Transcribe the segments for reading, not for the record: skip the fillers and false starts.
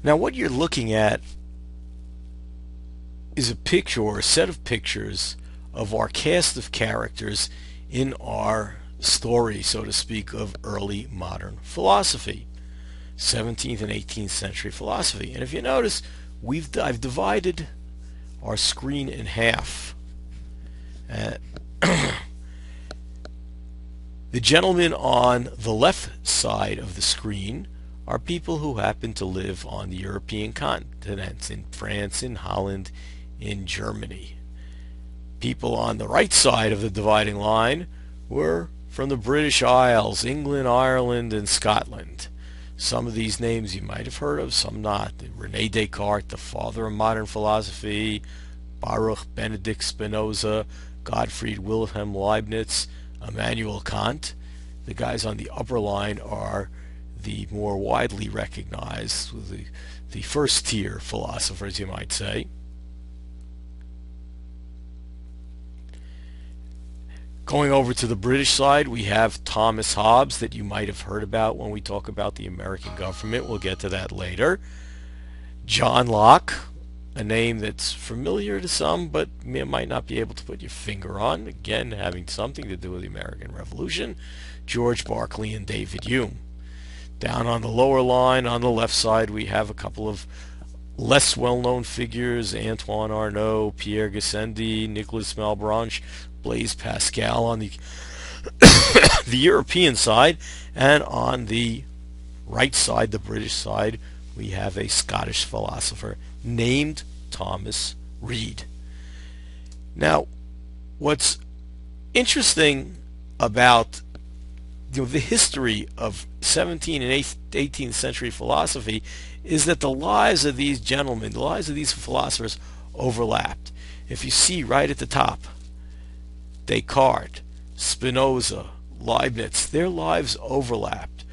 Now what you're looking at is a picture or a set of pictures of our cast of characters in our story, so to speak, of early modern philosophy, 17th and 18th century philosophy. And if you notice, I've divided our screen in half. Uh, the gentlemen on the left side of the screen are people who happen to live on the European continents, in France, in Holland, in Germany. People on the right side of the dividing line were from the British Isles, England, Ireland, and Scotland. Some of these names you might have heard of, some not. René Descartes, the father of modern philosophy, Baruch Benedict Spinoza, Gottfried Wilhelm Leibniz, Immanuel Kant. The guys on the upper line are the more widely recognized, the first tier philosophers, you might say. Going over to the British side, we have Thomas Hobbes, that you might have heard about when we talk about the American government. We'll get to that later. John Locke, a name that's familiar to some, but you might not be able to put your finger on, again having something to do with the American Revolution. George Berkeley and David Hume. Down on the lower line, on the left side, we have a couple of less well-known figures: Antoine Arnauld, Pierre Gassendi, Nicolas Malebranche, Blaise Pascal on the the European side. And on the right side, the British side, we have a Scottish philosopher named Thomas Reid. Now, what's interesting about the history of 17th and 18th century philosophy is that the lives of these gentlemen, the lives of these philosophers, overlapped. If you see right at the top, Descartes, Spinoza, Leibniz, their lives overlapped.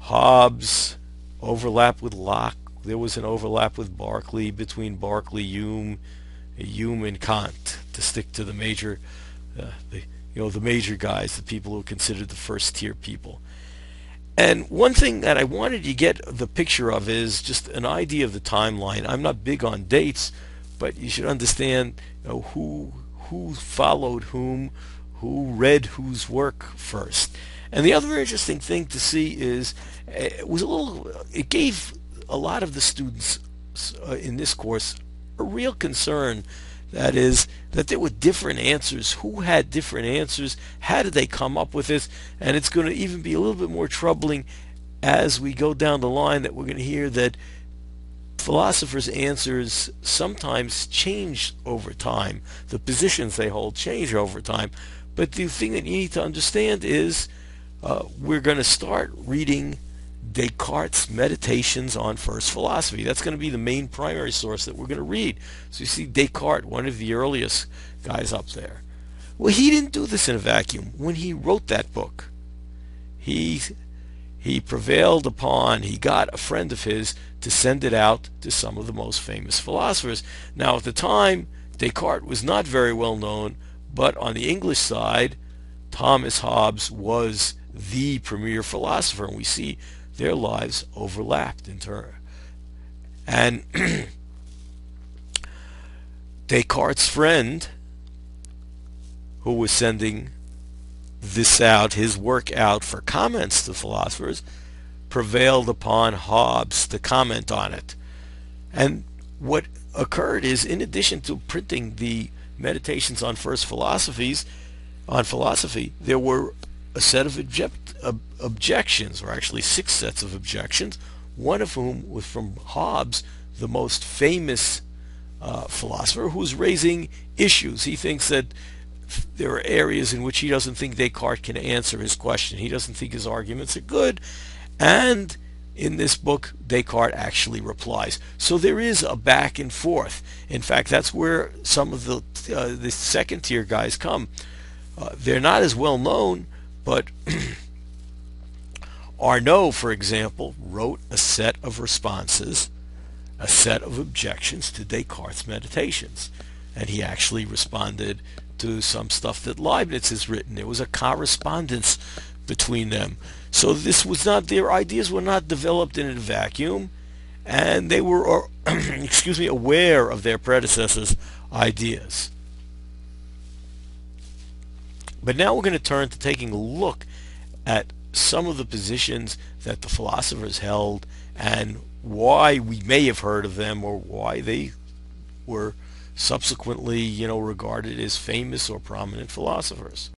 Hobbes overlapped with Locke. There was an overlap with Berkeley, between Berkeley, Hume, and Kant, to stick to the major, the major guys, the people who are considered the first tier people. And one thing that I wanted you to get the picture of is just an idea of the timeline. I'm not big on dates, but you should understand, who followed whom, who read whose work first. And the other interesting thing to see is it gave a lot of the students in this course a real concern. That is, that there were different answers. Who had different answers? How did they come up with this? And it's going to even be a little bit more troubling as we go down the line, that we're going to hear that philosophers' answers sometimes change over time. The positions they hold change over time. But the thing that you need to understand is we're going to start reading Descartes' Meditations on First Philosophy. That's going to be the main primary source that we're going to read. So you see Descartes, one of the earliest guys up there. Well, he didn't do this in a vacuum. When he wrote that book, he prevailed upon, he got a friend of his to send it out to some of the most famous philosophers. Now, at the time, Descartes was not very well known, but on the English side, Thomas Hobbes was the premier philosopher, and we see their lives overlapped in turn. And Descartes' friend, who was sending this out, his work out for comments to philosophers, prevailed upon Hobbes to comment on it. And what occurred is, in addition to printing the Meditations on First Philosophy, there were a set of objections, or actually 6 sets of objections, one of whom was from Hobbes, the most famous philosopher, who's raising issues. He thinks that there are areas in which he doesn't think Descartes can answer his question. He doesn't think his arguments are good. And in this book, Descartes actually replies. So there is a back and forth. In fact, that's where some of the second tier guys come. They're not as well known, but Arnauld, for example, wrote a set of responses, a set of objections to Descartes' Meditations. And he actually responded to some stuff that Leibniz has written. There was a correspondence between them. So this was not, their ideas were not developed in a vacuum. and they were, excuse me, aware of their predecessors' ideas. But now we're going to turn to taking a look at some of the positions that the philosophers held and why we may have heard of them or why they were subsequently, regarded as famous or prominent philosophers.